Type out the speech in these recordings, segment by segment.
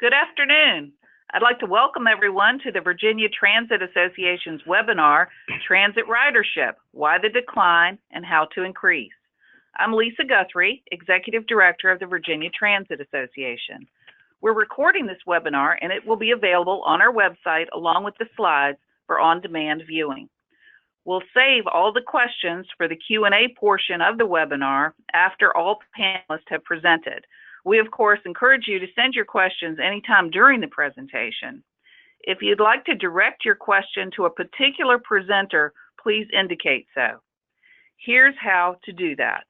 Good afternoon. I'd like to welcome everyone to the Virginia Transit Association's webinar, Transit Ridership, Why the Decline and How to Increase. I'm Lisa Guthrie, Executive Director of the Virginia Transit Association. We're recording this webinar and it will be available on our website along with the slides for on-demand viewing. We'll save all the questions for the Q&A portion of the webinar after all panelists have presented. We, of course, encourage you to send your questions anytime during the presentation. If you'd like to direct your question to a particular presenter, please indicate so. Here's how to do that.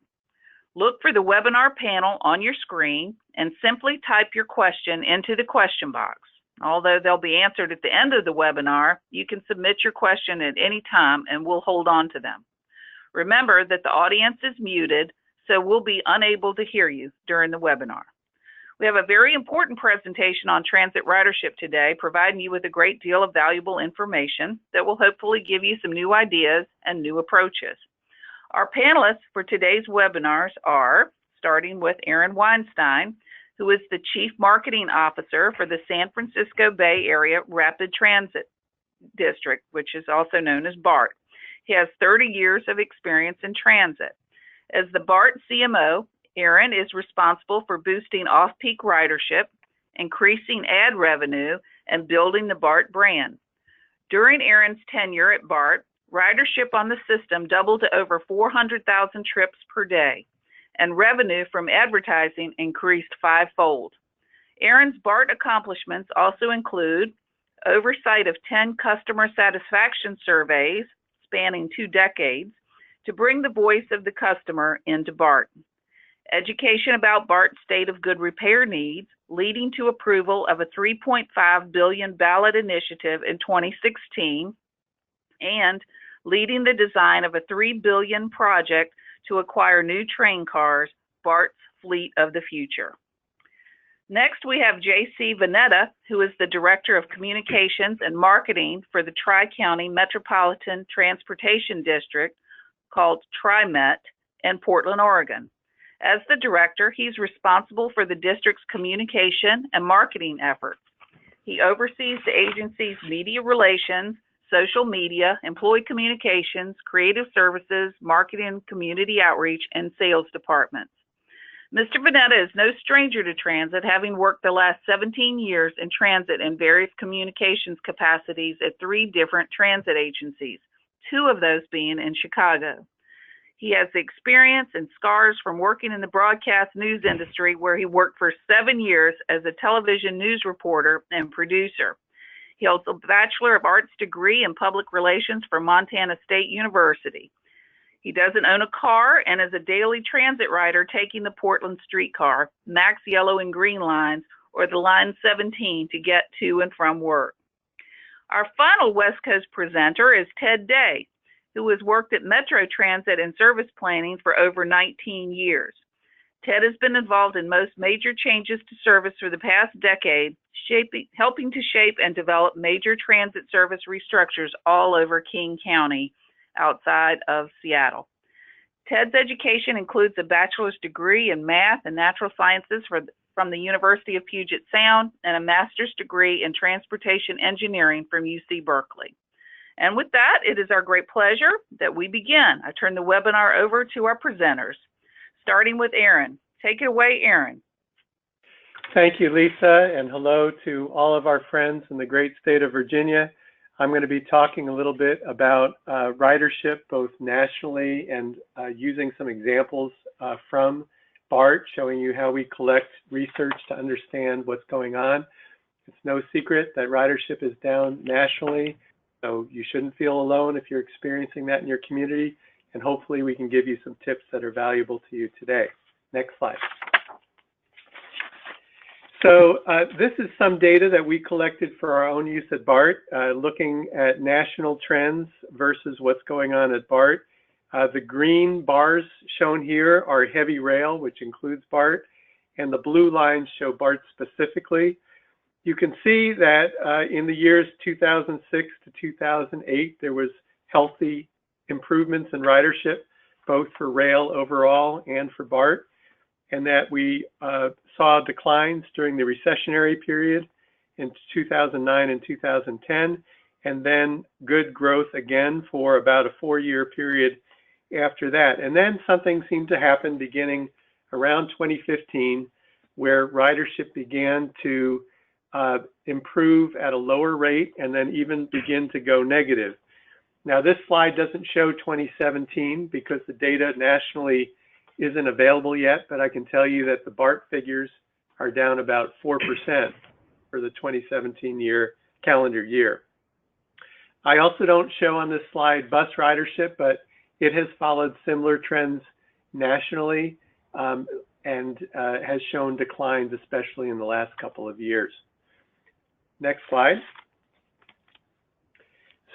Look for the webinar panel on your screen and simply type your question into the question box. Although they'll be answered at the end of the webinar, you can submit your question at any time and we'll hold on to them. Remember that the audience is muted, so we'll be unable to hear you during the webinar. We have a very important presentation on transit ridership today, providing you with a great deal of valuable information that will hopefully give you some new ideas and new approaches. Our panelists for today's webinars are, starting with Aaron Weinstein, who is the Chief Marketing Officer for the San Francisco Bay Area Rapid Transit District, which is also known as BART. He has 30 years of experience in transit. As the BART CMO, Aaron is responsible for boosting off-peak ridership, increasing ad revenue, and building the BART brand. During Aaron's tenure at BART, ridership on the system doubled to over 400,000 trips per day, and revenue from advertising increased fivefold. Aaron's BART accomplishments also include oversight of 10 customer satisfaction surveys spanning 2 decades, to bring the voice of the customer into BART. Education about BART's state of good repair needs, leading to approval of a $3.5 billion ballot initiative in 2016, and leading the design of a $3 billion project to acquire new train cars, BART's fleet of the future. Next, we have J.C. Vanetta, who is the Director of Communications and Marketing for the Tri-County Metropolitan Transportation District, called TriMet, in Portland, Oregon. As the director, he's responsible for the district's communication and marketing efforts. He oversees the agency's media relations, social media, employee communications, creative services, marketing, community outreach, and sales departments. Mr. Vanetta is no stranger to transit, having worked the last 17 years in transit in various communications capacities at 3 different transit agencies, 2 of those being in Chicago. He has experience and scars from working in the broadcast news industry, where he worked for 7 years as a television news reporter and producer. He holds a Bachelor of Arts degree in Public Relations from Montana State University. He doesn't own a car and is a daily transit rider taking the Portland streetcar, Max Yellow and Green lines, or the Line 17 to get to and from work. Our final West Coast presenter is Ted Day, who has worked at Metro Transit and service planning for over 19 years. Ted has been involved in most major changes to service for the past decade, helping to shape and develop major transit service restructures all over King County, outside of Seattle. Ted's education includes a bachelor's degree in math and natural sciences from the University of Puget Sound and a master's degree in transportation engineering from UC Berkeley. And with that, it is our great pleasure that we begin. I turn the webinar over to our presenters, starting with Aaron. Take it away, Aaron. Thank you, Lisa, and hello to all of our friends in the great state of Virginia. I'm going to be talking a little bit about ridership, both nationally and using some examples from BART, showing you how we collect research to understand what's going on. It's no secret that ridership is down nationally, so you shouldn't feel alone if you're experiencing that in your community, and hopefully we can give you some tips that are valuable to you today. Next slide. So this is some data that we collected for our own use at BART, looking at national trends versus what's going on at BART. The green bars shown here are heavy rail, which includes BART, and the blue lines show BART specifically. You can see that in the years 2006 to 2008, there was healthy improvements in ridership, both for rail overall and for BART. and that we saw declines during the recessionary period in 2009 and 2010, and then good growth again for about a 4-year period after that. And then something seemed to happen beginning around 2015, where ridership began to improve at a lower rate and then even begin to go negative. Now, this slide doesn't show 2017 because the data nationally isn't available yet, but I can tell you that the BART figures are down about 4% for the 2017 calendar year. I also don't show on this slide bus ridership, but it has followed similar trends nationally and has shown declines, especially in the last couple of years. Next slide.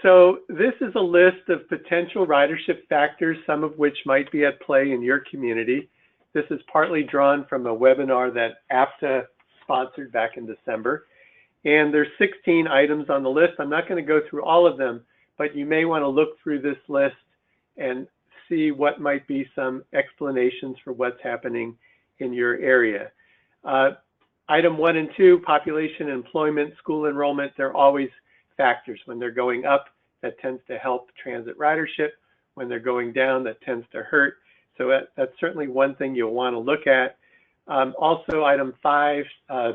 So this is a list of potential ridership factors, some of which might be at play in your community. This is partly drawn from a webinar that APTA sponsored back in December. And there's 16 items on the list. I'm not going to go through all of them, but you may want to look through this list and see what might be some explanations for what's happening in your area. Item 1 and 2, population, employment, school enrollment, they're always factors. When they're going up, that tends to help transit ridership. When they're going down, that tends to hurt. So that's certainly one thing you'll want to look at. Also, item 5,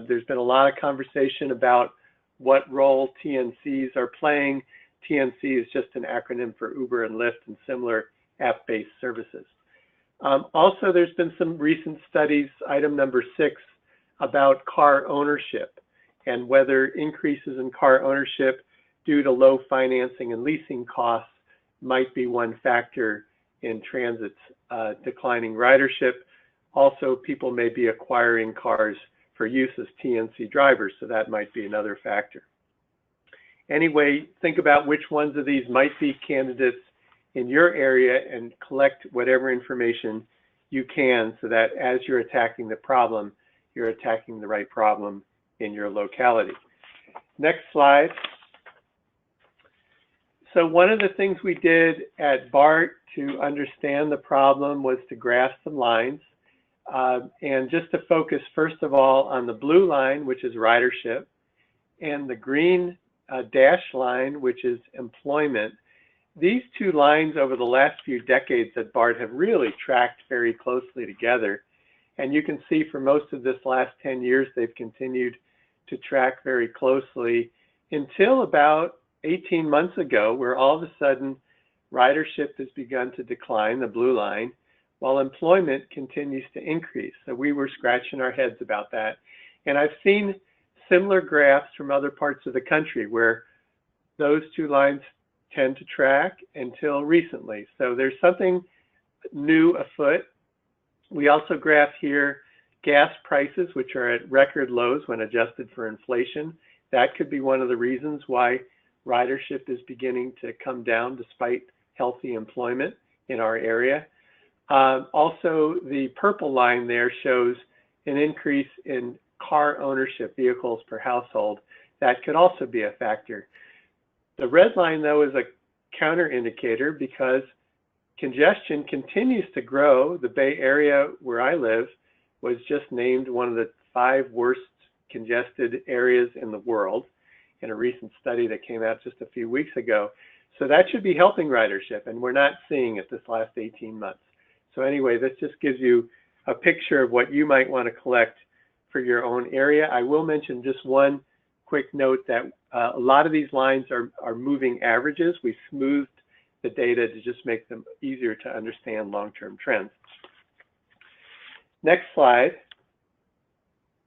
there's been a lot of conversation about what role TNCs are playing. TNC is just an acronym for Uber and Lyft and similar app-based services. Also, there's been some recent studies, item number 6, about car ownership and whether increases in car ownership due to low financing and leasing costs might be one factor in transit's declining ridership. Also, people may be acquiring cars for use as TNC drivers, so that might be another factor. Anyway, think about which ones of these might be candidates in your area and collect whatever information you can so that as you're attacking the problem, you're attacking the right problem in your locality. Next slide. So one of the things we did at BART to understand the problem was to graph some lines. And just to focus, first of all, on the blue line, which is ridership, and the green dashed line, which is employment. These two lines over the last few decades at BART have really tracked very closely together. And you can see for most of this last 10 years, they've continued to track very closely until about 18 months ago, where all of a sudden ridership has begun to decline, the blue line, while employment continues to increase. So we were scratching our heads about that. And I've seen similar graphs from other parts of the country where those two lines tend to track until recently. So there's something new afoot. We also graph here gas prices, which are at record lows when adjusted for inflation. That could be one of the reasons why ridership is beginning to come down despite healthy employment in our area. Also, the purple line there shows an increase in car ownership, vehicles per household. That could also be a factor. The red line, though, is a counter indicator because congestion continues to grow. The Bay Area, where I live, was just named one of the 5 worst congested areas in the world in a recent study that came out just a few weeks ago. So that should be helping ridership, and we're not seeing it this last 18 months. So anyway, this just gives you a picture of what you might want to collect for your own area. I will mention just one quick note that a lot of these lines are moving averages. We smoothed the data to just make them easier to understand long-term trends. Next slide.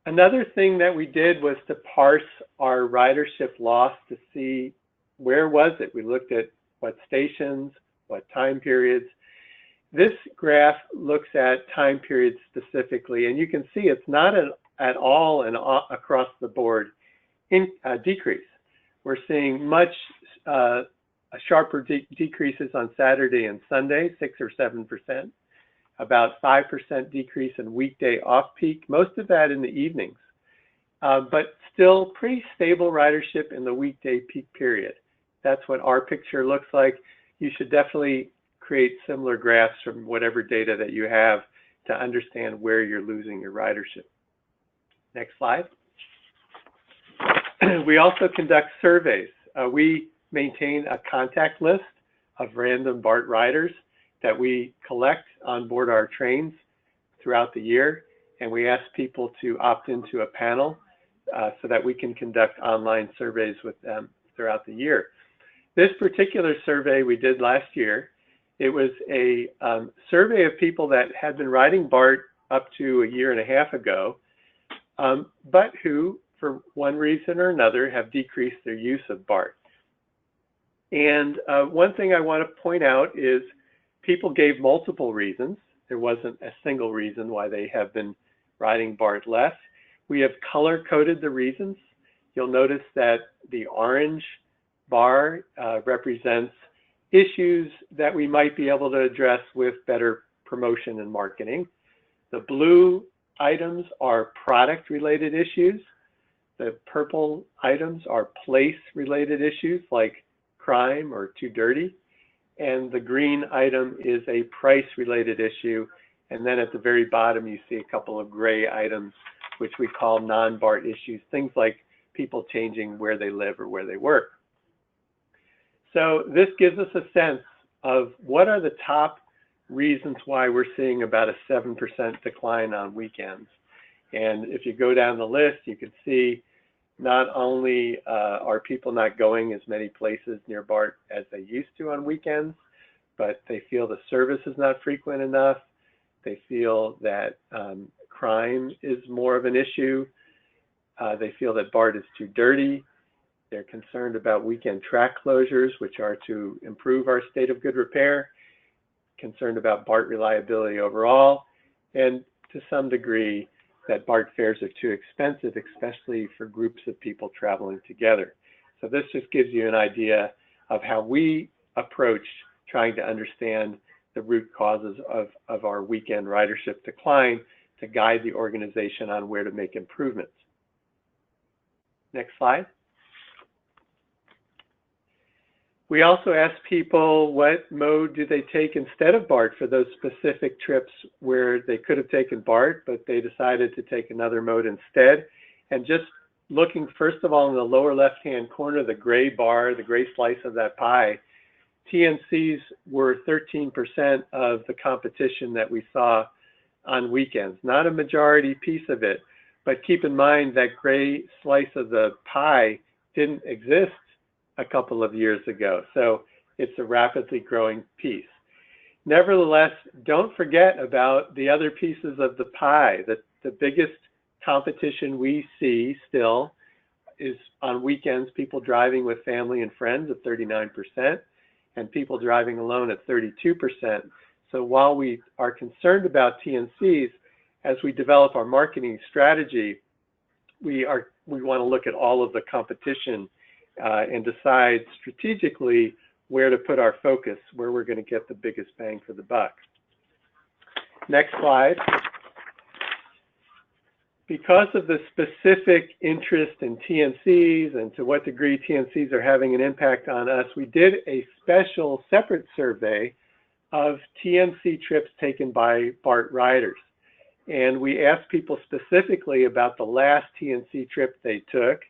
Another thing that we did was to parse our ridership loss to see where was it. We looked at what stations, what time periods. This graph looks at time periods specifically, and you can see it's not at all and across the board decrease. We're seeing much sharper decreases on Saturday and Sunday, 6 or 7%, about 5% decrease in weekday off-peak, most of that in the evenings, but still pretty stable ridership in the weekday peak period. That's what our picture looks like. You should definitely create similar graphs from whatever data that you have to understand where you're losing your ridership. Next slide. We also conduct surveys. We maintain a contact list of random BART riders that we collect on board our trains throughout the year, and we ask people to opt into a panel so that we can conduct online surveys with them throughout the year. This particular survey we did last year, it was a survey of people that had been riding BART up to a year and a half ago, but who, for one reason or another, have decreased their use of BART. And one thing I want to point out is people gave multiple reasons. There wasn't a single reason why they have been riding BART less. We have color-coded the reasons. You'll notice that the orange bar represents issues that we might be able to address with better promotion and marketing. The blue items are product-related issues. The purple items are place-related issues like crime or too dirty. And the green item is a price-related issue. And then at the very bottom, you see a couple of gray items, which we call non-BART issues, things like people changing where they live or where they work. So this gives us a sense of what are the top reasons why we're seeing about a 7% decline on weekends. And if you go down the list, you can see not only are people not going as many places near BART as they used to on weekends, but they feel the service is not frequent enough. They feel that crime is more of an issue. They feel that BART is too dirty. They're concerned about weekend track closures, which are to improve our state of good repair, concerned about BART reliability overall, and to some degree that BART fares are too expensive, especially for groups of people traveling together. So this just gives you an idea of how we approach trying to understand the root causes of our weekend ridership decline to guide the organization on where to make improvements. Next slide. We also ask people what mode do they take instead of BART for those specific trips where they could have taken BART, but they decided to take another mode instead. And just looking, first of all, in the lower left-hand corner, the gray bar, the gray slice of that pie, TNCs were 13% of the competition that we saw on weekends. Not a majority piece of it, but keep in mind that gray slice of the pie didn't exist a couple of years ago. So it's a rapidly growing piece. Nevertheless, don't forget about the other pieces of the pie. The biggest competition we see still is on weekends, people driving with family and friends at 39%, and people driving alone at 32%. So while we are concerned about TNCs, as we develop our marketing strategy, we want to look at all of the competition and decide strategically where to put our focus, where we're going to get the biggest bang for the buck. Next slide. Because of the specific interest in TNCs and to what degree TNCs are having an impact on us, we did a special separate survey of TNC trips taken by BART riders. And we asked people specifically about the last TNC trip they took,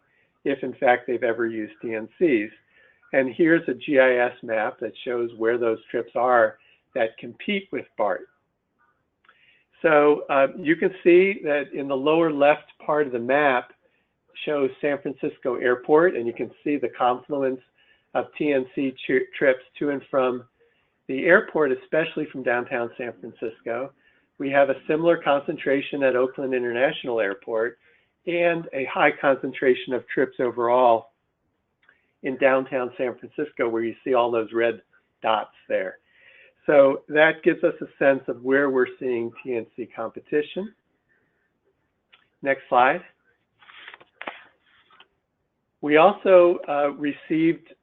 if in fact they've ever used TNCs. And here's a GIS map that shows where those trips are that compete with BART. So you can see that in the lower left part of the map shows San Francisco Airport, and you can see the confluence of TNC trips to and from the airport, especially from downtown San Francisco. We have a similar concentration at Oakland International Airport, and a high concentration of trips overall in downtown San Francisco, where you see all those red dots there. So that gives us a sense of where we're seeing TNC competition. Next slide. We also received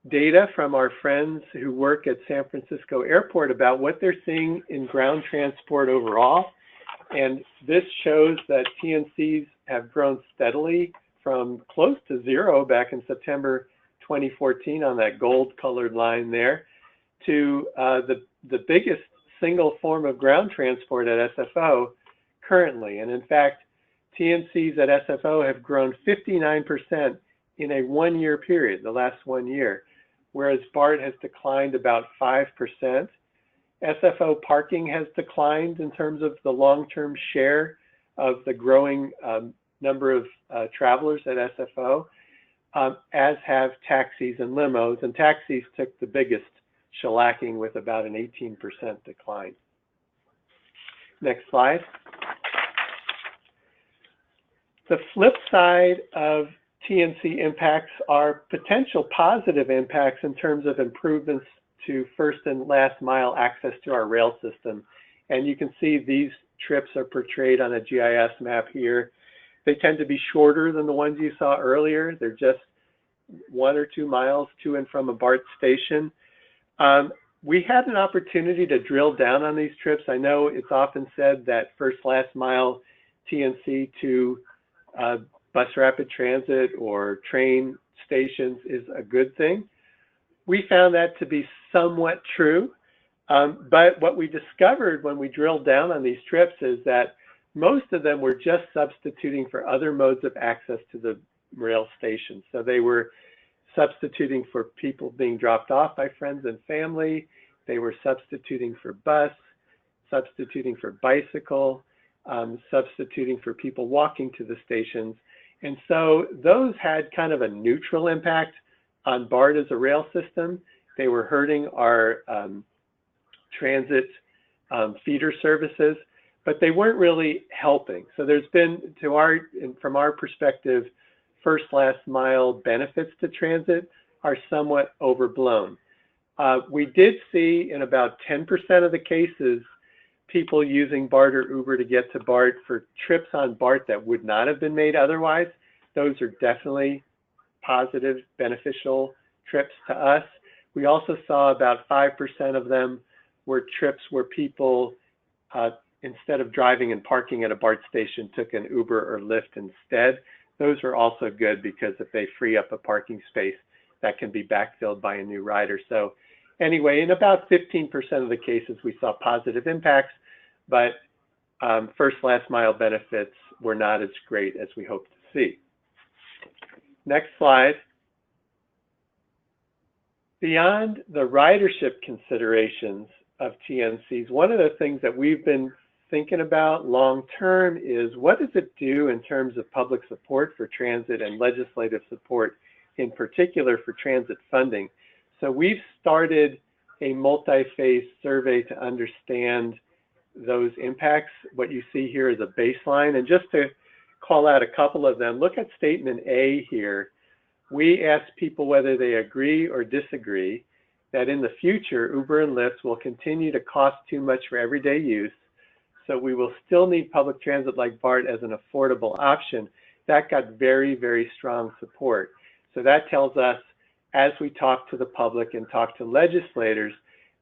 data from our friends who work at San Francisco Airport about what they're seeing in ground transport overall. And this shows that TNCs have grown steadily from close to zero back in September 2014 on that gold colored line there to the biggest single form of ground transport at SFO currently. And in fact, TNCs at SFO have grown 59% in a 1-year period, the last 1 year, whereas BART has declined about 5%. SFO parking has declined in terms of the long-term share of the growing number of travelers at SFO, as have taxis and limos. And taxis took the biggest shellacking with about an 18% decline. Next slide. The flip side of TNC impacts are potential positive impacts in terms of improvements to first and last mile access to our rail system. And you can see these trips are portrayed on a GIS map here. They tend to be shorter than the ones you saw earlier. They're just 1 or 2 miles to and from a BART station. We had an opportunity to drill down on these trips. I know it's often said that first last mile TNC to bus rapid transit or train stations is a good thing. We found that to be somewhat true, but what we discovered when we drilled down on these trips is that most of them were just substituting for other modes of access to the rail station. So they were substituting for people being dropped off by friends and family. They were substituting for bus, substituting for bicycle, substituting for people walking to the stations. And so those had kind of a neutral impact on BART as a rail system. They were hurting our transit feeder services, but they weren't really helping. So there's been, from our perspective, first last mile benefits to transit are somewhat overblown. We did see in about 10% of the cases, people using BART or Uber to get to BART for trips on BART that would not have been made otherwise. Those are definitely positive, beneficial trips to us. We also saw about 5% of them were trips where people, instead of driving and parking at a BART station, took an Uber or Lyft instead. Those are also good because if they free up a parking space, that can be backfilled by a new rider. So anyway, in about 15% of the cases, we saw positive impacts, but first last mile benefits were not as great as we hoped to see. Next slide. Beyond the ridership considerations of TNCs, one of the things that we've been thinking about long term is what does it do in terms of public support for transit and legislative support, in particular for transit funding. So we've started a multi-phase survey to understand those impacts. What you see here is a baseline, and just to call out a couple of them, look at statement A here. We asked people whether they agree or disagree that in the future, Uber and Lyft will continue to cost too much for everyday use, so we will still need public transit like BART as an affordable option. That got very, very strong support. So that tells us, as we talk to the public and talk to legislators,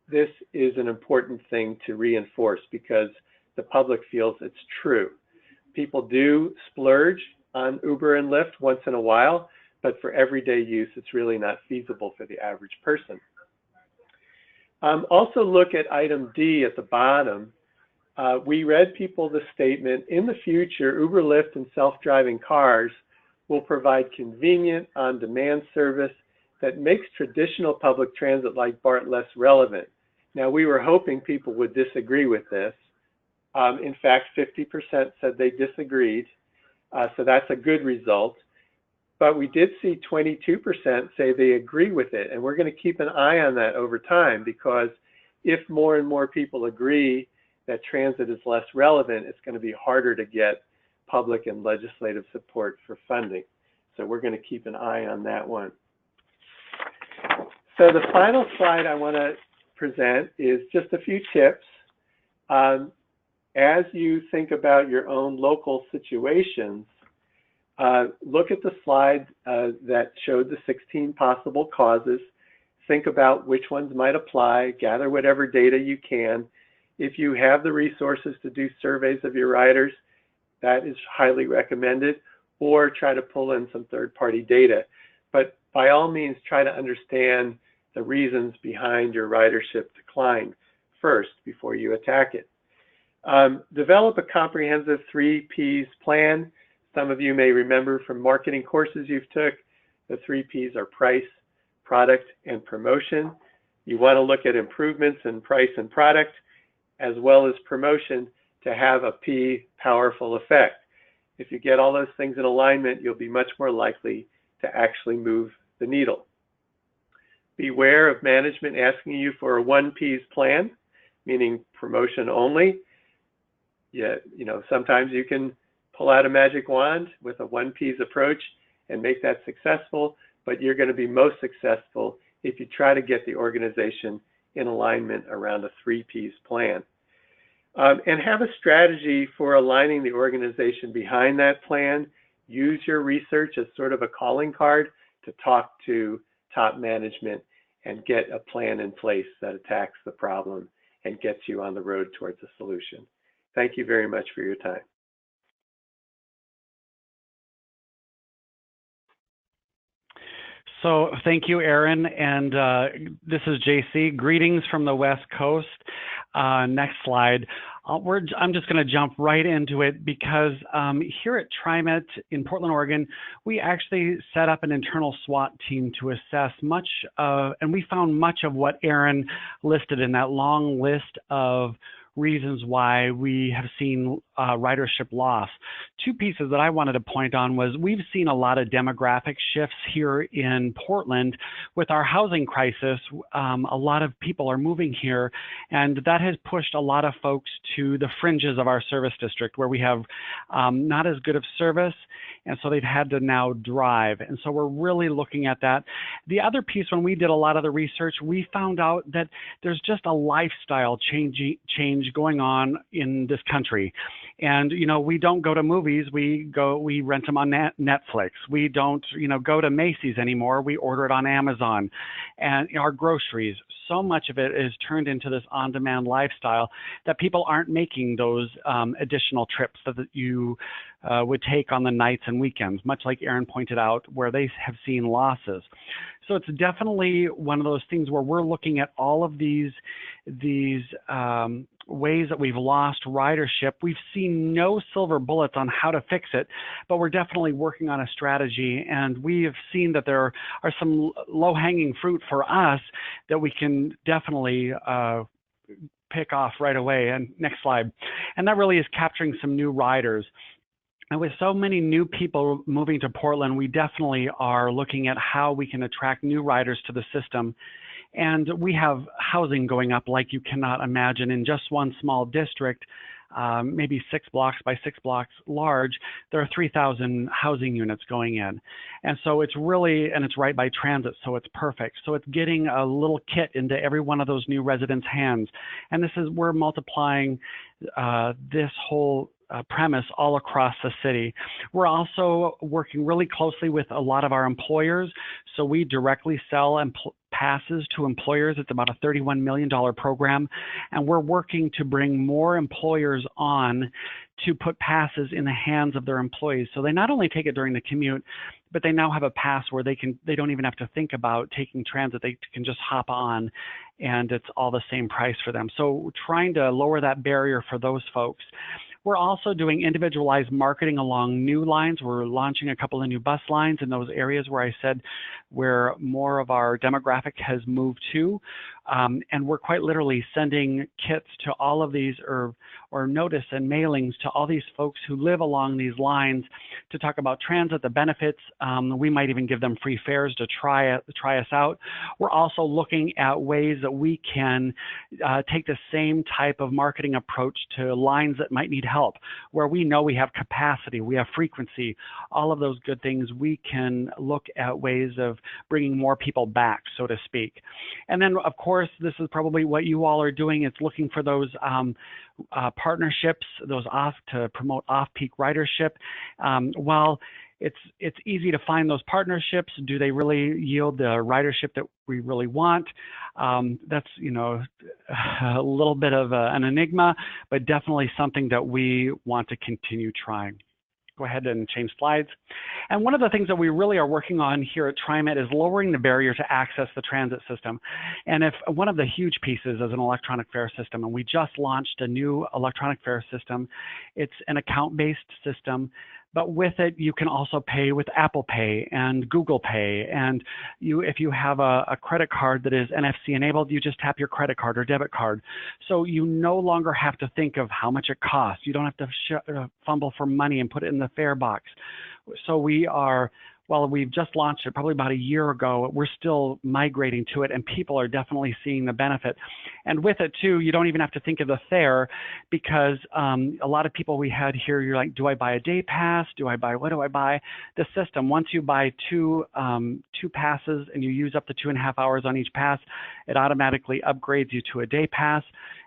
this is an important thing to reinforce because the public feels it's true. People do splurge on Uber and Lyft once in a while, but for everyday use, it's really not feasible for the average person. Also look at item D at the bottom. We read people the statement, in the future, Uber, Lyft, and self-driving cars will provide convenient, on-demand service that makes traditional public transit like BART less relevant. Now, we were hoping people would disagree with this. In fact, 50% said they disagreed, so that's a good result. But we did see 22% say they agree with it, and we're going to keep an eye on that over time because if more and more people agree that transit is less relevant, it's going to be harder to get public and legislative support for funding. So we're going to keep an eye on that one. So the final slide I want to present is just a few tips. As you think about your own local situations, look at the slide that showed the 16 possible causes. Think about which ones might apply, gather whatever data you can. If you have the resources to do surveys of your riders, that is highly recommended, or try to pull in some third-party data. But by all means, try to understand the reasons behind your ridership decline first before you attack it. Develop a comprehensive 3Ps plan. Some of you may remember from marketing courses you've took, the 3Ps are price, product, and promotion. You want to look at improvements in price and product, as well as promotion, to have a P powerful effect. If you get all those things in alignment, you'll be much more likely to actually move the needle. Beware of management asking you for a 1Ps plan, meaning promotion only. Sometimes you can pull out a magic wand with a 1Ps approach and make that successful, but you're going to be most successful if you try to get the organization in alignment around a 3Ps plan. And have a strategy for aligning the organization behind that plan. Use your research as sort of a calling card to talk to top management and get a plan in place that attacks the problem and gets you on the road towards a solution. Thank you very much for your time. So thank you, Aaron. And this is JC. Greetings from the West Coast. Next slide. I'm just going to jump right into it because here at TriMet in Portland, Oregon, we actually set up an internal SWOT team to assess much of, and we found much of what Aaron listed in that long list of reasons why we have seen ridership loss. Two pieces that I wanted to point on was we've seen a lot of demographic shifts here in Portland with our housing crisis. A lot of people are moving here, and that has pushed a lot of folks to the fringes of our service district where we have not as good of service, and so they've had to now drive. And so we're really looking at that. The other piece, when we did a lot of the research, we found out that there's just a lifestyle change going on in this country. And, we don't go to movies, we rent them on Netflix. We don't, go to Macy's anymore. We order it on Amazon. And our groceries, so much of it is turned into this on-demand lifestyle that people aren't making those additional trips that you would take on the nights and weekends, much like Aaron pointed out, where they have seen losses. So it's definitely one of those things where we're looking at all of these ways that we've lost ridership. We've seen no silver bullets on how to fix it, but we're definitely working on a strategy, and we have seen that there are some low-hanging fruit for us that we can definitely pick off right away. And next slide. And that really is capturing some new riders. And with so many new people moving to Portland, we definitely are looking at how we can attract new riders to the system. And we have housing going up like you cannot imagine in just one small district, maybe 6 blocks by 6 blocks large. There are 3,000 housing units going in. And so it's really, and it's right by transit, so it's perfect. So it's getting a little kit into every one of those new residents' hands. And we're multiplying this whole premise all across the city. We're also working really closely with a lot of our employers. So we directly sell passes to employers. It's about a $31 million program. And we're working to bring more employers on to put passes in the hands of their employees. So they not only take it during the commute, but they now have a pass where they don't even have to think about taking transit. They can just hop on and it's all the same price for them. So trying to lower that barrier for those folks. We're also doing individualized marketing along new lines. We're launching a couple of new bus lines in those areas where I said where more of our demographic has moved to. And we're quite literally sending kits to all of these or notice and mailings to all these folks who live along these lines to talk about transit, the benefits. We might even give them free fares to try us out. We're also looking at ways that we can take the same type of marketing approach to lines that might need help, where we know we have capacity, we have frequency, all of those good things. We can look at ways of bringing more people back, so to speak. And then, of course, this is probably what you all are doing. It's looking for those partnerships, to promote off-peak ridership. While it's easy to find those partnerships, do they really yield the ridership that we really want? That's a little bit of an enigma, but definitely something that we want to continue trying. go ahead and change slides. And one of the things that we really are working on here at TriMet is lowering the barrier to access the transit system. And if one of the huge pieces is an electronic fare system, and we just launched a new electronic fare system. It's an account-based system, but with it, you can also pay with Apple Pay and Google Pay. And if you have a credit card that is NFC enabled, you just tap your credit card or debit card. So you no longer have to think of how much it costs. You don't have to fumble for money and put it in the fare box. So while we've just launched it probably about a year ago, we're still migrating to it, and people are definitely seeing the benefit. And with it too, you don't even have to think of the fare, because a lot of people we had here, you're like, do I buy a day pass? What do I buy? The system, once you buy two passes and you use up to 2.5 hours on each pass, it automatically upgrades you to a day pass,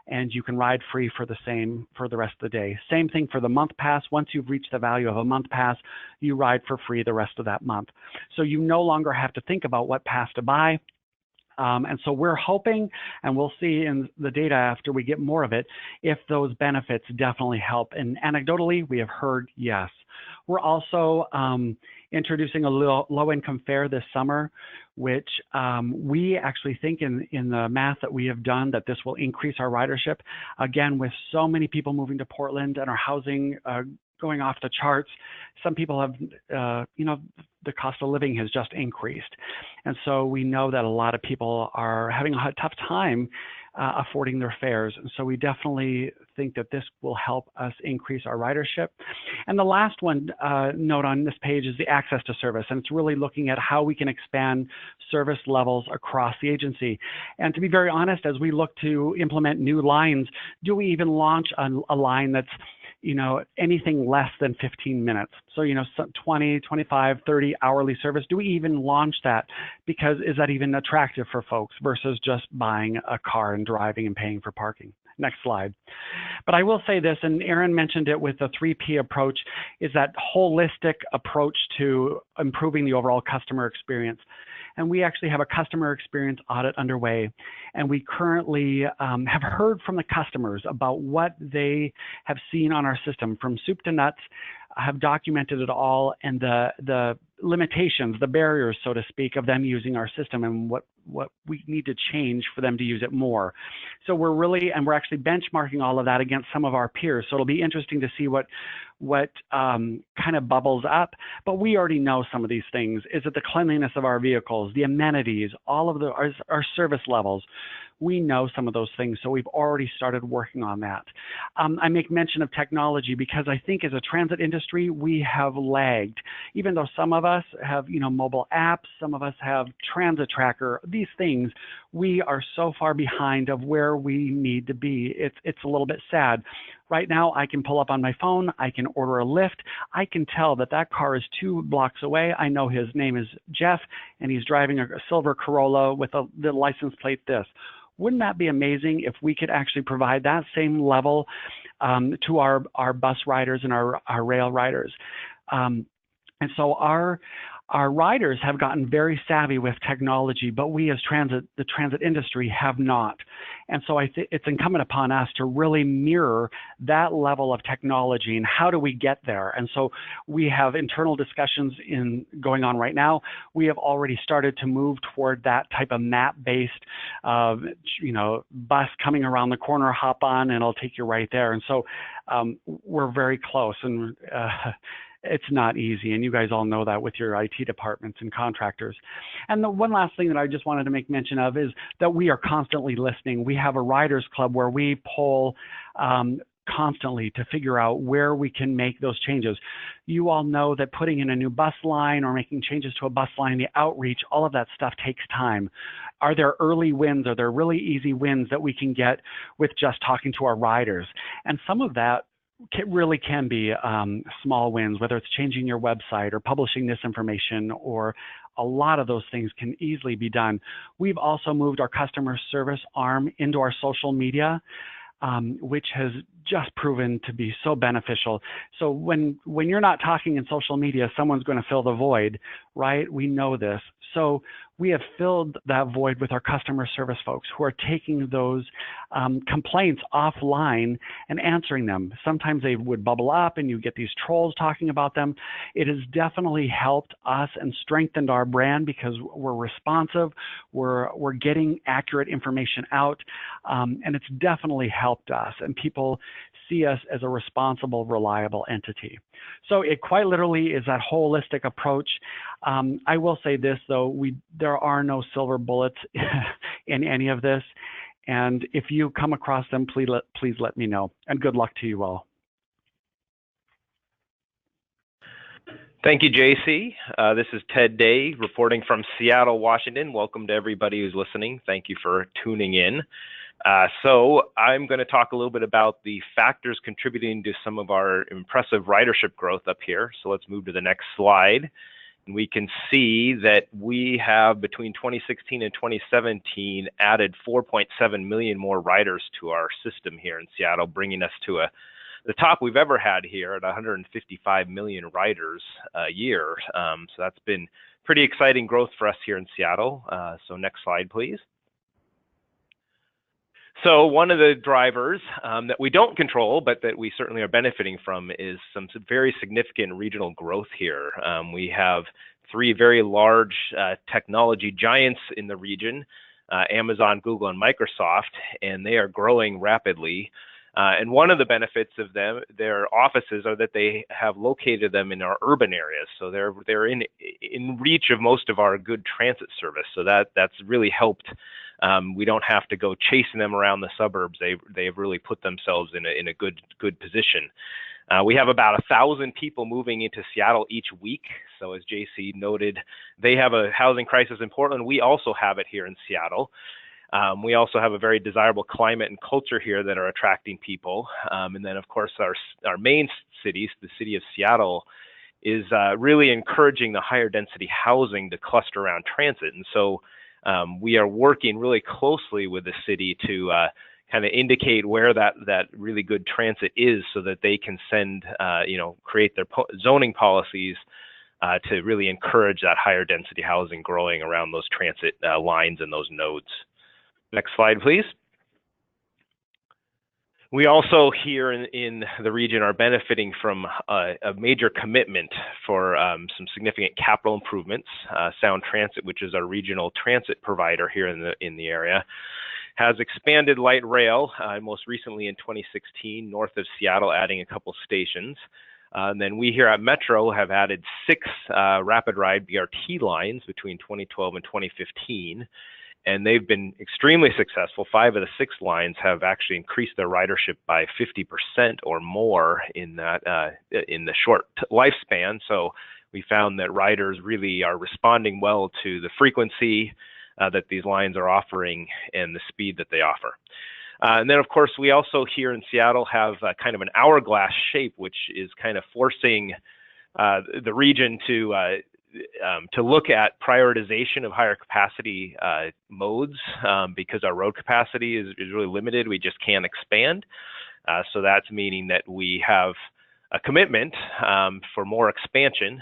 and you can ride free for the rest of the day. Same thing for the month pass. Once you've reached the value of a month pass, you ride for free the rest of that month. So you no longer have to think about what pass to buy. And so we're hoping, and we'll see in the data after we get more of it, if those benefits definitely help. And anecdotally, we have heard yes. We're also introducing a low-income fare this summer, which we actually think in the math that we have done that this will increase our ridership. Again, with so many people moving to Portland and our housing going off the charts, some people have, the cost of living has just increased. And so we know that a lot of people are having a tough time affording their fares. And so we definitely think that this will help us increase our ridership. And the last one note on this page is the access to service. And it's really looking at how we can expand service levels across the agency. And to be very honest, as we look to implement new lines, do we even launch a line that's anything less than 15 minutes? So, 20, 25, 30 hourly service, do we even launch that? Because is that even attractive for folks versus just buying a car and driving and paying for parking? Next slide. But I will say this, and Aaron mentioned it with the 3P approach, is that holistic approach to improving the overall customer experience. And we actually have a customer experience audit underway. And we currently have heard from the customers about what they have seen on our system from soup to nuts, have documented it all, and the limitations, the barriers, so to speak, of them using our system, and what we need to change for them to use it more. So we're actually benchmarking all of that against some of our peers. So it'll be interesting to see what kind of bubbles up. But we already know some of these things. Is it the cleanliness of our vehicles, the amenities, all of our service levels? We know some of those things, so we've already started working on that. I make mention of technology because I think as a transit industry, we have lagged. Even though some of us have, mobile apps, some of us have transit tracker, these things, we are so far behind of where we need to be. It's a little bit sad. Right now, I can pull up on my phone, I can order a Lyft, I can tell that car is 2 blocks away. I know his name is Jeff, and he's driving a silver Corolla with the license plate this. Wouldn't that be amazing if we could actually provide that same level to our bus riders and our rail riders? And so our riders have gotten very savvy with technology, but we as the transit industry have not. And so it's incumbent upon us to really mirror that level of technology and how do we get there. And so we have internal discussions going on right now. We have already started to move toward that type of map-based, bus coming around the corner, hop on, and it'll take you right there. And so we're very close, and it's not easy, and you guys all know that with your IT departments and contractors. And the one last thing that I just wanted to make mention of is that we are constantly listening. We have a Riders Club where we poll constantly to figure out where we can make those changes. You all know that putting in a new bus line or making changes to a bus line, the outreach, all of that stuff takes time. Are there early wins? Are there really easy wins that we can get with just talking to our riders? And some of that really can be small wins, whether it's changing your website or publishing this information, or a lot of those things can easily be done. We've also moved our customer service arm into our social media, which has just proven to be so beneficial. So when you're not talking in social media, someone's going to fill the void, right? We know this. So we have filled that void with our customer service folks who are taking those complaints offline and answering them. Sometimes they would bubble up and you get these trolls talking about them. It has definitely helped us and strengthened our brand because we're responsive, we're getting accurate information out, and it's definitely helped us, and people see us as a responsible, reliable entity. So it quite literally is that holistic approach. I will say this, though, there are no silver bullets in any of this. And if you come across them, please let me know. And good luck to you all. Thank you, JC. This is Ted Day reporting from Seattle, Washington. Welcome to everybody who's listening. Thank you for tuning in. So I'm going to talk a little bit about the factors contributing to some of our impressive ridership growth up here. So let's move to the next slide. And we can see that we have, between 2016 and 2017, added 4.7 million more riders to our system here in Seattle, bringing us to the top we've ever had here at 155 million riders a year. So that's been pretty exciting growth for us here in Seattle. So next slide, please. So one of the drivers that we don't control, but that we certainly are benefiting from, is some very significant regional growth here. We have three very large technology giants in the region, Amazon, Google, and Microsoft, and they are growing rapidly. And one of the benefits of their offices, are that they have located them in our urban areas. So they're in reach of most of our good transit service. So that's really helped. We don't have to go chasing them around the suburbs. They've really put themselves in a good position. We have about 1,000 people moving into Seattle each week. So as JC noted, they have a housing crisis in Portland. We also have it here in Seattle. We also have a very desirable climate and culture here that are attracting people. And then, of course, our main cities, the city of Seattle, is really encouraging the higher density housing to cluster around transit. And so we are working really closely with the city to kind of indicate where that really good transit is, so that they can create their zoning policies to really encourage that higher density housing growing around those transit lines and those nodes. Next slide, please. We also here in the region are benefiting from a major commitment for some significant capital improvements. Sound Transit, which is our regional transit provider here in the area, has expanded light rail, most recently in 2016, north of Seattle, adding a couple stations. And then we here at Metro have added 6 rapid ride BRT lines between 2012 and 2015. And they've been extremely successful. 5 of the 6 lines have actually increased their ridership by 50% or more in the short lifespan. So we found that riders really are responding well to the frequency that these lines are offering and the speed that they offer. And then, of course, we also here in Seattle have kind of an hourglass shape, which is kind of forcing the region to look at prioritization of higher capacity modes, because our road capacity is really limited. We just can't expand. So that's meaning that we have a commitment for more expansion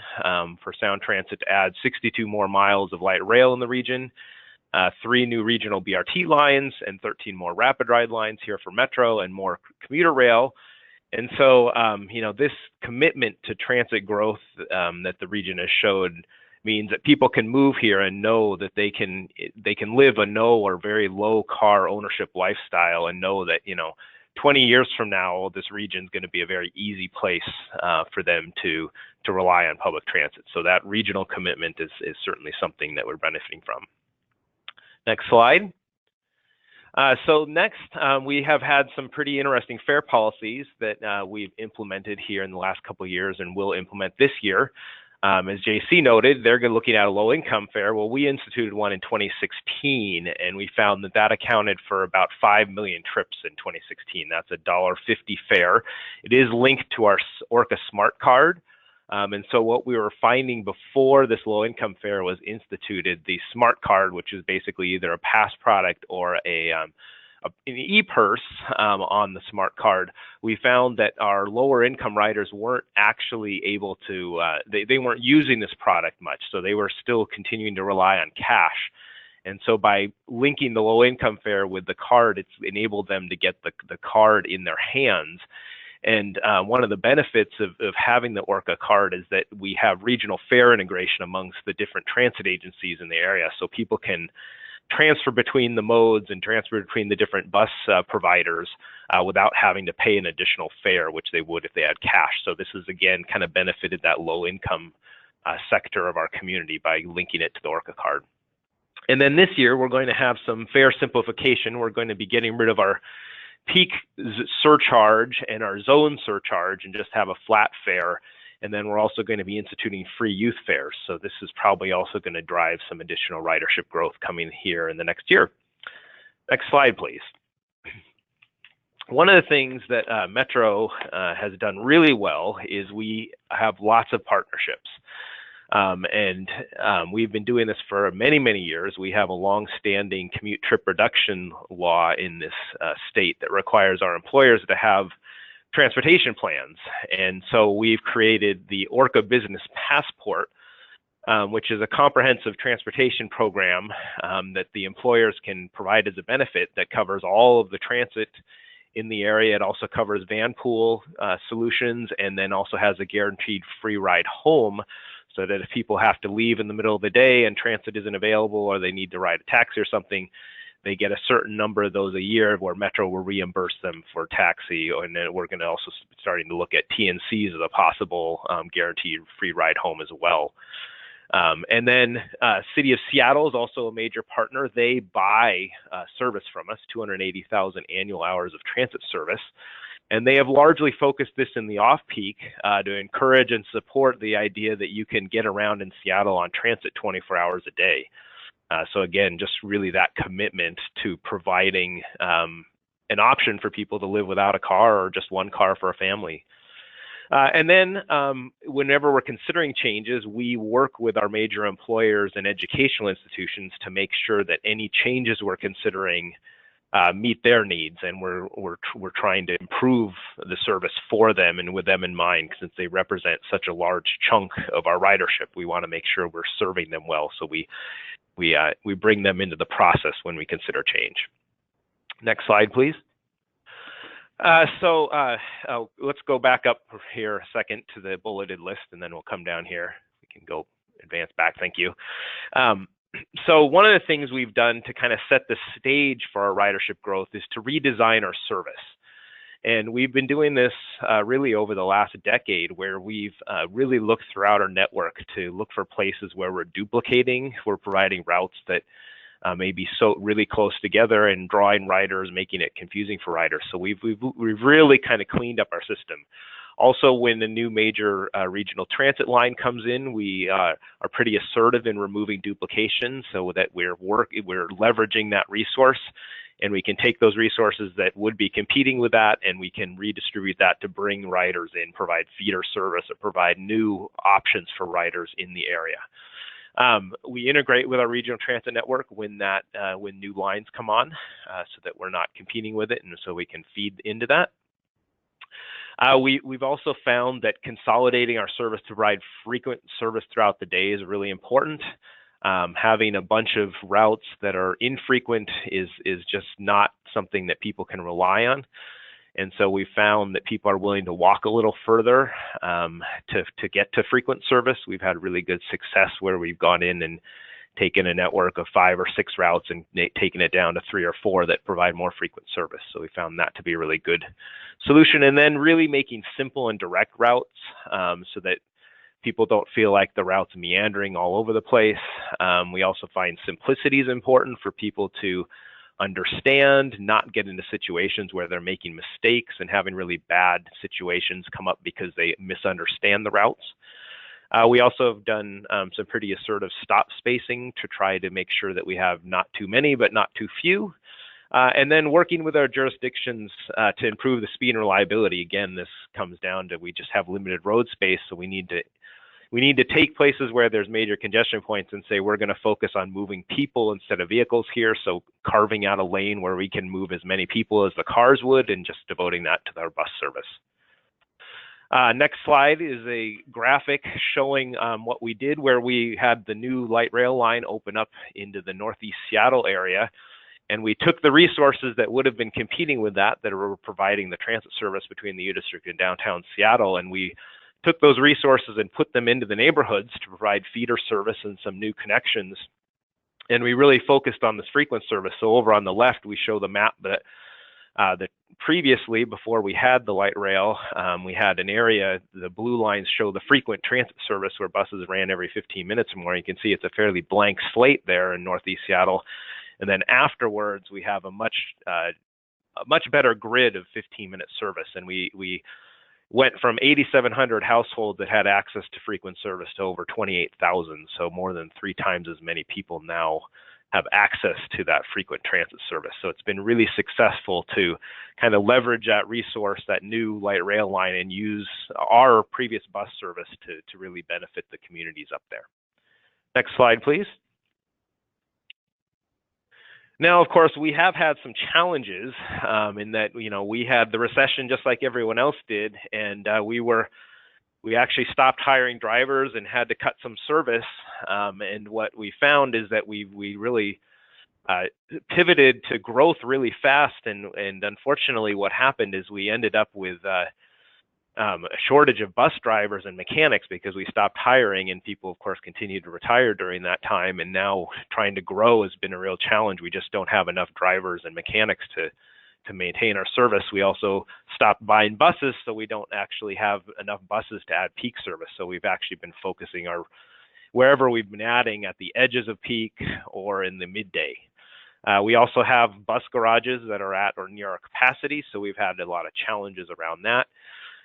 for Sound Transit to add 62 more miles of light rail in the region, 3 new regional BRT lines, and 13 more rapid ride lines here for Metro, and more commuter rail. And so, this commitment to transit growth that the region has showed means that people can move here and know that they can live a no or very low car ownership lifestyle, and know that 20 years from now, this region is going to be a very easy place for them to rely on public transit. So that regional commitment is certainly something that we're benefiting from. Next slide. So next, we have had some pretty interesting fare policies that we've implemented here in the last couple of years and will implement this year. As JC noted, they're looking at a low-income fare. Well, we instituted one in 2016, and we found that accounted for about 5 million trips in 2016. That's a $1.50 fare. It is linked to our Orca Smart Card. And so what we were finding before this low-income fare was instituted, the Smart Card, which is basically either a pass product or a an e-purse on the smart card, we found that our lower income riders weren't actually able to, they weren't using this product much, so they were still continuing to rely on cash. And so by linking the low income fare with the card, it's enabled them to get the card in their hands. And one of the benefits of having the Orca card is that we have regional fare integration amongst the different transit agencies in the area, so people can transfer between the modes and transfer between the different bus providers without having to pay an additional fare, which they would if they had cash. So this has, again, kind of benefited that low income sector of our community by linking it to the Orca card. And then this year, we're going to have some fare simplification. We're going to be getting rid of our peak surcharge and our zone surcharge and just have a flat fare. And then we're also going to be instituting free youth fares. So this is probably also going to drive some additional ridership growth coming here in the next year. Next slide, please. One of the things that Metro has done really well is we have lots of partnerships. We've been doing this for many, many years. We have a long-standing commute trip reduction law in this state that requires our employers to have transportation plans. And so we've created the Orca Business Passport, which is a comprehensive transportation program that the employers can provide as a benefit that covers all of the transit in the area. It also covers van pool solutions, and then also has a guaranteed free ride home, so that if people have to leave in the middle of the day and transit isn't available, or they need to ride a taxi or something, they get a certain number of those a year where Metro will reimburse them for taxi. And then we're going to also starting to look at TNCs as a possible guaranteed free ride home as well. And then City of Seattle is also a major partner. They buy service from us, 280,000 annual hours of transit service. And they have largely focused this in the off-peak to encourage and support the idea that you can get around in Seattle on transit 24 hours a day. So again, just really that commitment to providing an option for people to live without a car or just one car for a family. And then whenever we're considering changes, we work with our major employers and educational institutions to make sure that any changes we're considering meet their needs, and we're trying to improve the service for them and with them in mind, since they represent such a large chunk of our ridership. We want to make sure we're serving them well, so we bring them into the process when we consider change. Next slide, please. Let's go back up here a second to the bulleted list, and then we'll come down here. We can go advance back. Thank you. So one of the things we've done to kind of set the stage for our ridership growth is to redesign our service. And we've been doing this really over the last decade, where we've really looked throughout our network to look for places where we're duplicating, we're providing routes that may be so really close together and drawing riders, making it confusing for riders. So we've really kind of cleaned up our system. Also, when the new major regional transit line comes in, we are pretty assertive in removing duplication, so that we're leveraging that resource, and we can take those resources that would be competing with that, and we can redistribute that to bring riders in, provide feeder service, or provide new options for riders in the area. We integrate with our regional transit network when new lines come on, so that we're not competing with it, and so we can feed into that. We've also found that consolidating our service to provide frequent service throughout the day is really important. Having a bunch of routes that are infrequent is just not something that people can rely on. And so we found that people are willing to walk a little further to get to frequent service. We've had really good success where we've gone in and taken a network of 5 or 6 routes and taken it down to 3 or 4 that provide more frequent service. So we found that to be a really good solution. And then really making simple and direct routes so that people don't feel like the route's meandering all over the place. We also find simplicity is important for people to understand, not get into situations where they're making mistakes and having really bad situations come up because they misunderstand the routes. We also have done some pretty assertive stop spacing to try to make sure that we have not too many, but not too few. And then working with our jurisdictions to improve the speed and reliability. Again, this comes down to we just have limited road space, so we need to we need to take places where there's major congestion points and say we're going to focus on moving people instead of vehicles here, so carving out a lane where we can move as many people as the cars would and just devoting that to our bus service. Next slide is a graphic showing what we did where we had the new light rail line open up into the Northeast Seattle area. And we took the resources that would have been competing with that were providing the transit service between the U District and downtown Seattle. And we took those resources and put them into the neighborhoods to provide feeder service and some new connections. And we really focused on this frequent service. So over on the left, we show the map that previously, before we had the light rail, we had an area, the blue lines show the frequent transit service where buses ran every 15 minutes or more. You can see it's a fairly blank slate there in Northeast Seattle. And then afterwards, we have a much better grid of 15-minute service. And we went from 8,700 households that had access to frequent service to over 28,000. So more than 3 times as many people now have access to that frequent transit service. So it's been really successful to kind of leverage that resource, that new light rail line, and use our previous bus service to really benefit the communities up there. Next slide, please. Now, of course, we have had some challenges in that, we had the recession just like everyone else did, and we actually stopped hiring drivers and had to cut some service. And what we found is that we really pivoted to growth really fast. And unfortunately, what happened is we ended up with a shortage of bus drivers and mechanics because we stopped hiring, and people, of course, continued to retire during that time. And now trying to grow has been a real challenge. We just don't have enough drivers and mechanics to maintain our service. We also stopped buying buses, so we don't actually have enough buses to add peak service. So we've actually been focusing wherever we've been adding at the edges of peak or in the midday. We also have bus garages that are at or near our capacity, so we've had a lot of challenges around that.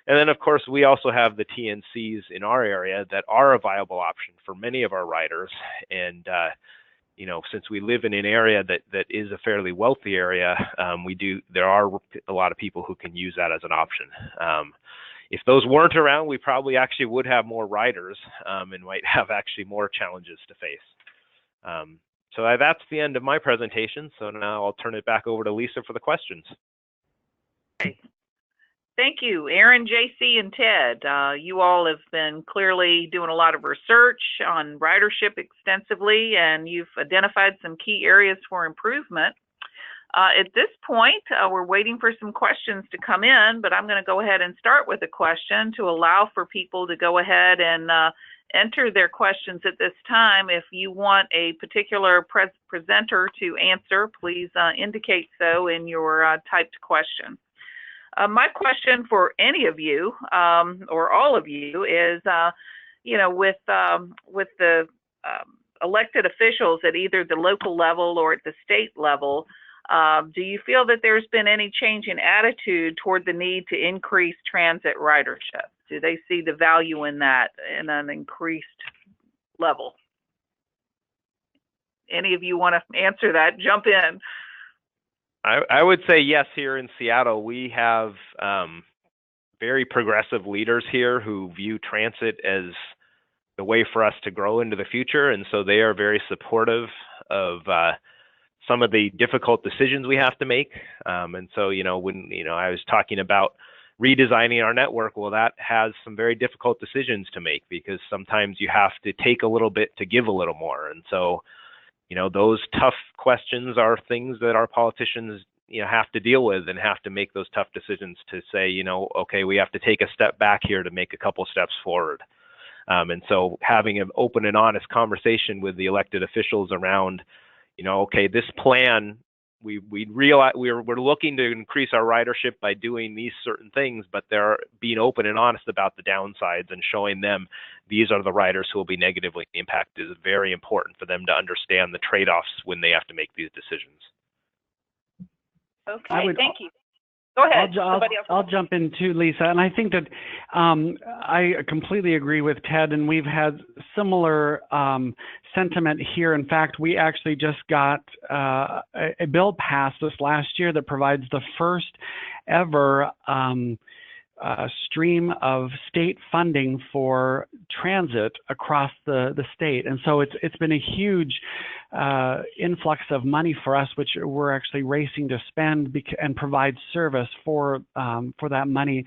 And then, of course, we also have the TNCs in our area that are a viable option for many of our riders. And since we live in an area that is a fairly wealthy area, there are a lot of people who can use that as an option. If those weren't around, we probably actually would have more riders and might have actually more challenges to face. So that's the end of my presentation. So now I'll turn it back over to Lisa for the questions. Thank you, Aaron, JC, and Ted. You all have been clearly doing a lot of research on ridership extensively, and you've identified some key areas for improvement. At this point, we're waiting for some questions to come in, but I'm going to go ahead and start with a question to allow for people to go ahead and enter their questions at this time. If you want a particular presenter to answer, please indicate so in your typed question. My question for any of you or all of you is, with the elected officials at either the local level or at the state level, do you feel that there's been any change in attitude toward the need to increase transit ridership? Do they see the value in that in an increased level? Any of you want to answer that? Jump in. I would say yes. Here in Seattle, we have very progressive leaders here who view transit as the way for us to grow into the future, and so they are very supportive of some of the difficult decisions we have to make. And so, when I was talking about redesigning our network, well, that has some very difficult decisions to make because sometimes you have to take a little bit to give a little more, and so. Those tough questions are things that our politicians, have to deal with and have to make those tough decisions to say, okay, we have to take a step back here to make a couple steps forward. And so having an open and honest conversation with the elected officials around, okay, this plan, we realize we're looking to increase our ridership by doing these certain things, but they're being open and honest about the downsides and showing them these are the riders who will be negatively impacted. It's very important for them to understand the trade-offs when they have to make these decisions. Okay, thank you. Go ahead. I'll jump in too, Lisa. And I think that I completely agree with Ted, and we've had similar sentiment here. In fact, we actually just got a bill passed this last year that provides the first ever stream of state funding for transit across the state. And so it's been a huge influx of money for us, which we're actually racing to spend and provide service for that money.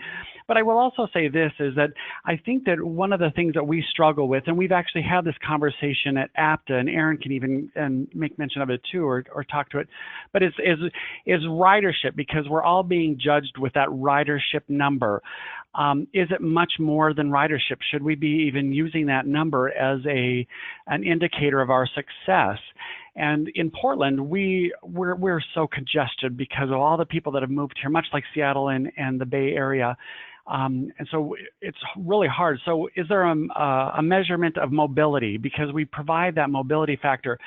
But I will also say this, is that I think that one of the things that we struggle with, and we've actually had this conversation at APTA, and Aaron can even make mention of it too, or talk to it, but is ridership, because we're all being judged with that ridership number. Is it much more than ridership? Should we be even using that number as an indicator of our success? And in Portland, we're so congested because of all the people that have moved here, much like Seattle and the Bay Area. And so it's really hard. So is there a measurement of mobility? Because we provide that mobility factor.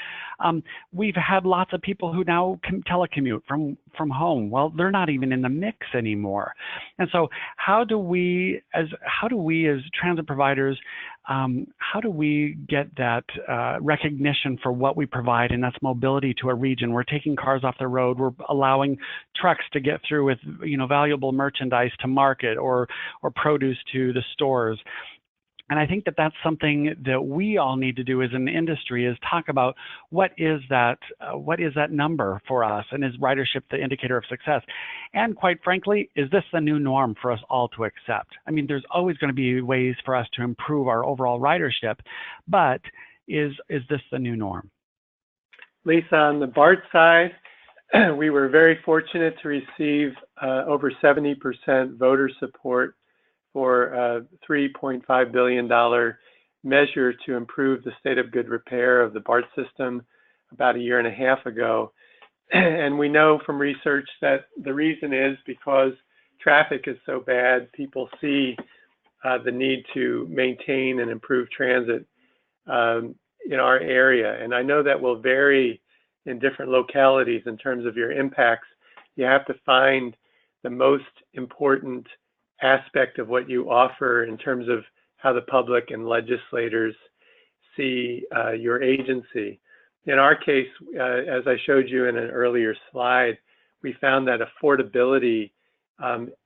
We've had lots of people who now can telecommute from home. Well, they're not even in the mix anymore. And so how do we as transit providers, how do we get that recognition for what we provide, and that's mobility to a region? We're taking cars off the road. We're allowing trucks to get through with valuable merchandise to market or produce to the stores. And I think that that's something that we all need to do as an industry, is talk about what is that number for us, and is ridership the indicator of success? And quite frankly, is this the new norm for us all to accept? I mean, there's always going to be ways for us to improve our overall ridership, but is this the new norm? Lisa, on the BART side, we were very fortunate to receive over 70% voter support for a $3.5 billion measure to improve the state of good repair of the BART system about a year and a half ago. And we know from research that the reason is because traffic is so bad, people see the need to maintain and improve transit in our area. And I know that will vary in different localities in terms of your impacts. You have to find the most important aspect of what you offer in terms of how the public and legislators see your agency. In our case, as I showed you in an earlier slide, we found that affordability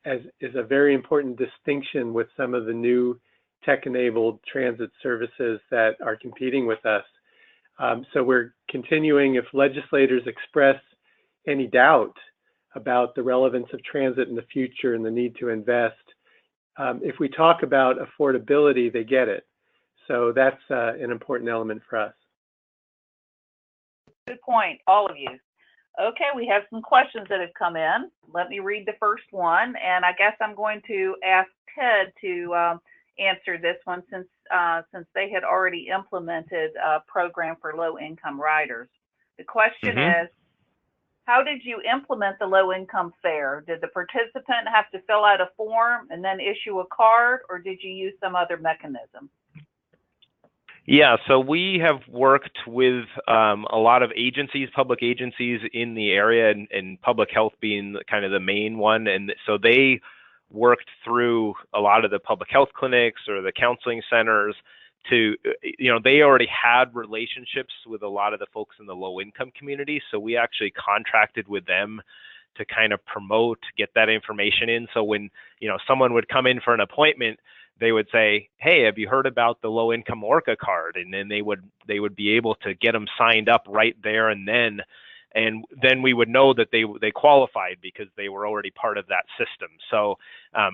is a very important distinction with some of the new tech-enabled transit services that are competing with us. So we're continuing, if legislators express any doubt about the relevance of transit in the future and the need to invest, if we talk about affordability, they get it. So that's an important element for us. Good point, all of you. Okay, we have some questions that have come in. Let me read the first one, and I guess I'm going to ask Ted to answer this one since they had already implemented a program for low-income riders. The question is, how did you implement the low-income fare? Did the participant have to fill out a form and then issue a card, or did you use some other mechanism? Yeah, so we have worked with a lot of agencies, public agencies in the area, and public health being kind of the main one. And so they worked through a lot of the public health clinics or the counseling centers to, they already had relationships with a lot of the folks in the low income community. So we actually contracted with them to kind of promote, get that information in. So when, someone would come in for an appointment, they would say, hey, have you heard about the low income ORCA card? And then they would be able to get them signed up right there and then we would know that they qualified because they were already part of that system. So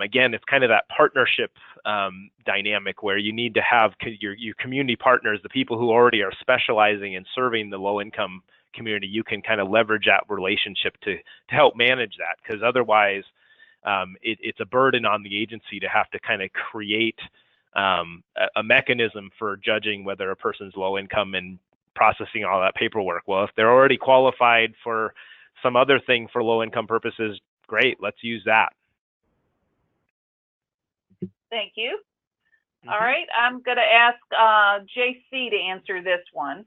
again, it's kind of that partnership dynamic where you need to have your community partners, the people who already are specializing in serving the low income community. You can kind of leverage that relationship to help manage that, because otherwise it's a burden on the agency to have to kind of create a mechanism for judging whether a person's low income and processing all that paperwork. Well, if they're already qualified for some other thing for low income purposes, great, let's use that. Thank you. All right, I'm going to ask JC to answer this one.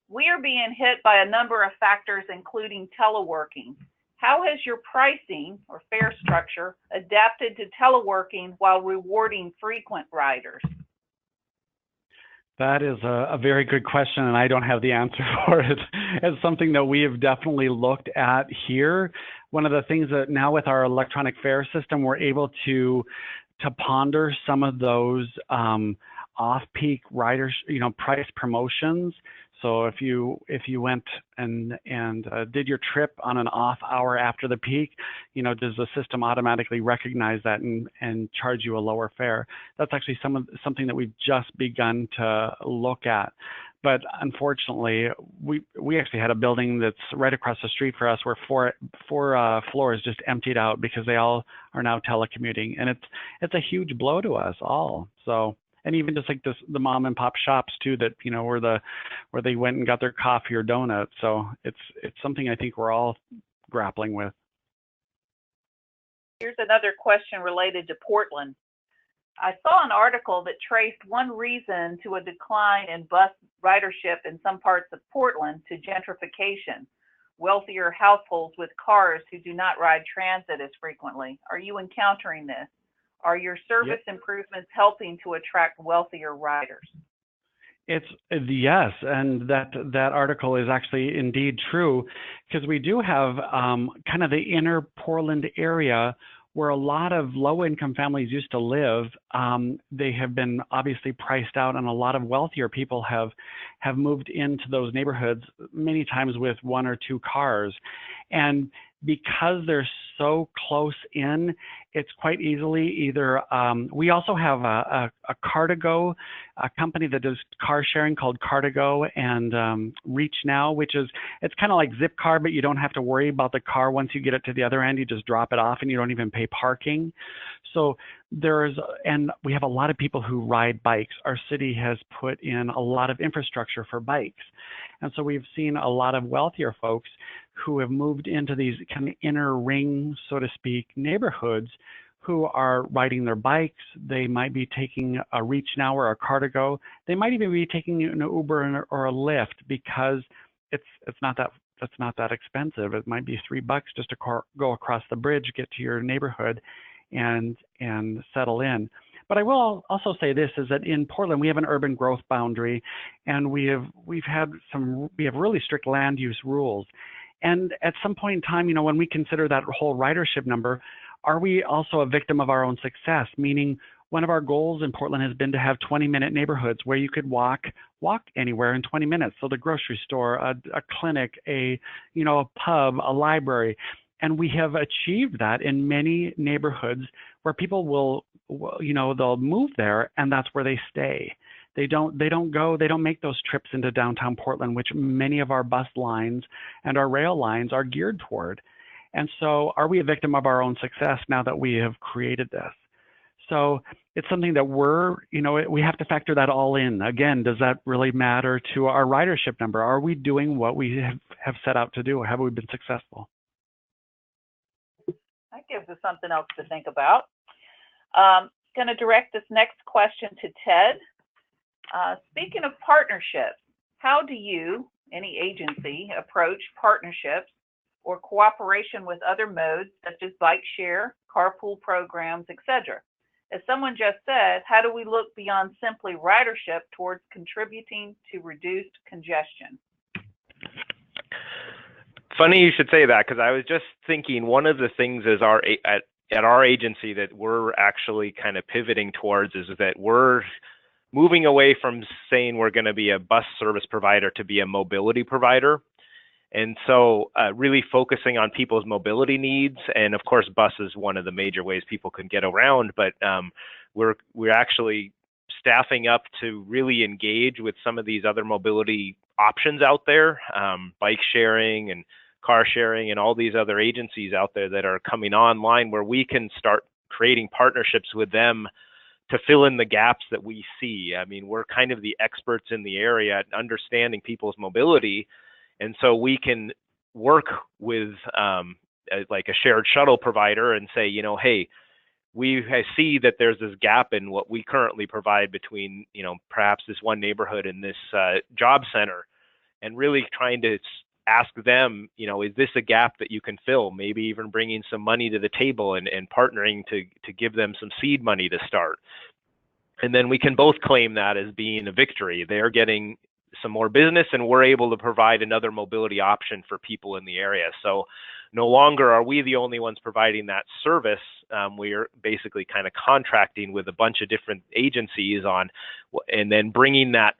We are being hit by a number of factors, including teleworking. How has your pricing or fare structure adapted to teleworking while rewarding frequent riders? That is a very good question, and I don't have the answer for it. It's something that we have definitely looked at here. One of the things that now with our electronic fare system, we're able to ponder some of those off-peak riders, price promotions. So if you went and did your trip on an off hour after the peak, does the system automatically recognize that and charge you a lower fare? That's actually something that we've just begun to look at. But unfortunately, we actually had a building that's right across the street for us where four floors just emptied out because they all are now telecommuting, and it's a huge blow to us all. So. And even just like the mom and pop shops too, that where they went and got their coffee or donut. So it's something I think we're all grappling with. Here's another question related to Portland. I saw an article that traced one reason to a decline in bus ridership in some parts of Portland to gentrification, wealthier households with cars who do not ride transit as frequently. Are you encountering this? Are your service improvements helping to attract wealthier riders? It's yes, and that article is actually indeed true, because we do have kind of the inner Portland area where a lot of low-income families used to live. They have been obviously priced out, and a lot of wealthier people have moved into those neighborhoods, many times with one or two cars. And because they're so close in, it's quite easily either, we also have a Car2Go, a company that does car sharing called Car2Go, and Reach Now, which is, it's kind of like Zipcar, but you don't have to worry about the car. Once you get it to the other end, you just drop it off and you don't even pay parking. So and we have a lot of people who ride bikes. Our city has put in a lot of infrastructure for bikes. And so we've seen a lot of wealthier folks who have moved into these kind of inner ring, so to speak, neighborhoods, who are riding their bikes. They might be taking a Reach Now or a Car2Go. They might even be taking an Uber or a Lyft, because it's not that expensive. It might be $3 just to go across the bridge, get to your neighborhood, and settle in. But I will also say this, is that in Portland, we have an urban growth boundary, and we have really strict land use rules. And at some point in time, when we consider that whole ridership number, are we also a victim of our own success? Meaning, one of our goals in Portland has been to have 20-minute neighborhoods where you could walk anywhere in 20 minutes. So the grocery store, a clinic, a pub, a library. And we have achieved that in many neighborhoods where people they'll move there, and that's where they stay. They don't make those trips into downtown Portland, which many of our bus lines and our rail lines are geared toward. And so are we a victim of our own success now that we have created this? So it's something that we have to factor that all in. Again, does that really matter to our ridership number? Are we doing what we have set out to do? Have we been successful? That gives us something else to think about. Going to direct this next question to Ted. Speaking of partnerships, how do you, any agency, approach partnerships or cooperation with other modes such as bike share, carpool programs, etc.? As someone just said, how do we look beyond simply ridership towards contributing to reduced congestion? Funny you should say that, because I was just thinking one of the things is at our agency that we're actually kind of pivoting towards is that we're moving away from saying we're going to be a bus service provider to be a mobility provider. And so really focusing on people's mobility needs. And of course, bus is one of the major ways people can get around, but we're actually staffing up to really engage with some of these other mobility options out there, bike sharing and car sharing and all these other agencies out there that are coming online, where we can start creating partnerships with them to fill in the gaps that we see. I mean, we're kind of the experts in the area at understanding people's mobility. And so we can work with like a shared shuttle provider and say, hey, we see that there's this gap in what we currently provide between, perhaps this one neighborhood and this job center, and really trying to ask them, is this a gap that you can fill? Maybe even bringing some money to the table and partnering to give them some seed money to start. And then we can both claim that as being a victory. They're getting some more business, and we're able to provide another mobility option for people in the area. So no longer are we the only ones providing that service. We're basically kind of contracting with a bunch of different agencies on, and then bringing that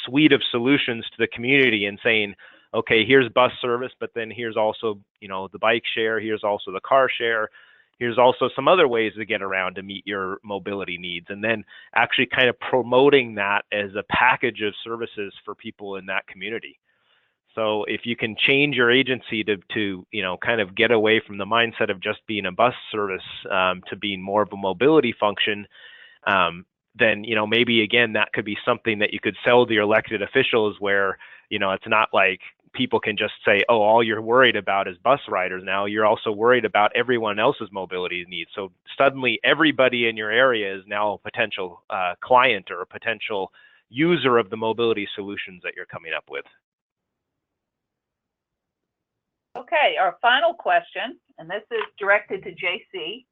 suite of solutions to the community and saying, okay, here's bus service, but then here's also, the bike share, here's also the car share, here's also some other ways to get around to meet your mobility needs, and then actually kind of promoting that as a package of services for people in that community. So if you can change your agency to kind of get away from the mindset of just being a bus service to being more of a mobility function, then maybe again that could be something that you could sell to your elected officials, where it's not like people can just say, oh, all you're worried about is bus riders now. You're also worried about everyone else's mobility needs. So suddenly everybody in your area is now a potential client or a potential user of the mobility solutions that you're coming up with. Okay, our final question, and this is directed to JC.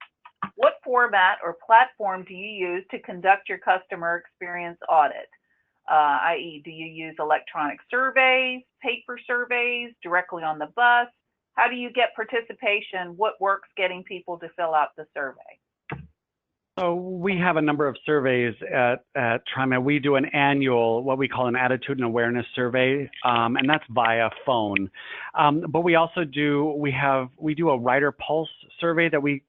What format or platform do you use to conduct your customer experience audit? I.e., do you use electronic surveys, paper surveys, directly on the bus? How do you get participation? What works getting people to fill out the survey? So we have a number of surveys at TriMet. We do an annual, what we call an attitude and awareness survey, and that's via phone. But we also do, we do a rider pulse survey that we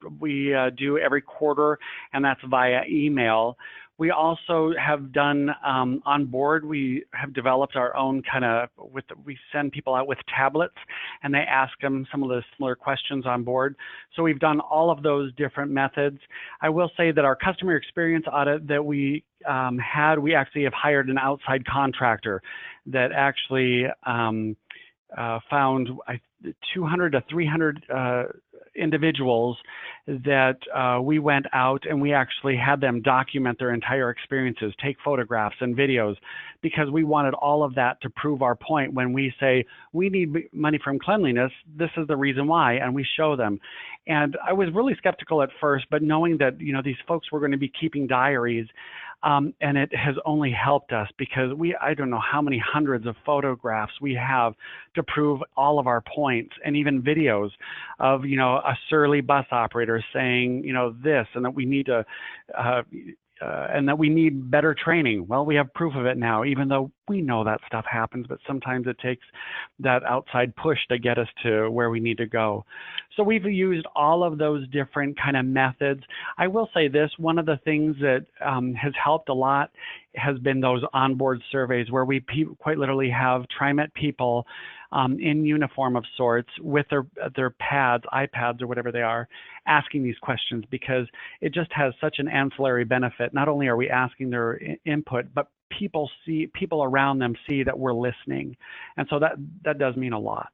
do every quarter, and that's via email. We also have done on board, we have developed our own we send people out with tablets and they ask them some of the similar questions on board. So we've done all of those different methods. I will say that our customer experience audit that we we actually have hired an outside contractor that actually found 200 to 300 individuals that we went out and we actually had them document their entire experiences, take photographs and videos, because we wanted all of that to prove our point. When we say we need money from cleanliness, this is the reason why, and we show them. And I was really skeptical at first, but knowing that these folks were going to be keeping diaries, and it has only helped us, because I don't know how many hundreds of photographs we have to prove all of our points, and even videos of, a surly bus operator saying, this, and that we need to, and that we need better training. Well, we have proof of it now, even though we know that stuff happens, but sometimes it takes that outside push to get us to where we need to go. So we've used all of those different kind of methods. I will say this, one of the things that has helped a lot has been those onboard surveys, where we quite literally have TriMet people in uniform of sorts with their pads, iPads or whatever they are, asking these questions, because it just has such an ancillary benefit. Not only are we asking their input, but people around them see that we're listening. And so that does mean a lot.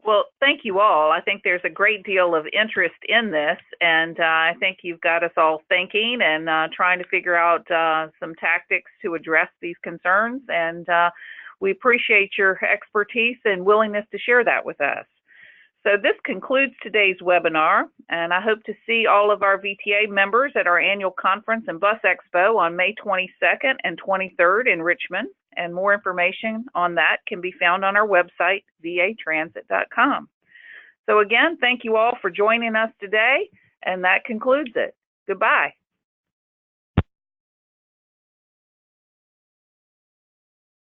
Well, thank you all. I think there's a great deal of interest in this, and I think you've got us all thinking and trying to figure out some tactics to address these concerns, and we appreciate your expertise and willingness to share that with us. So this concludes today's webinar, and I hope to see all of our VTA members at our annual conference and bus expo on May 22nd and 23rd in Richmond, and more information on that can be found on our website, vatransit.com. So again, thank you all for joining us today, and that concludes it. Goodbye.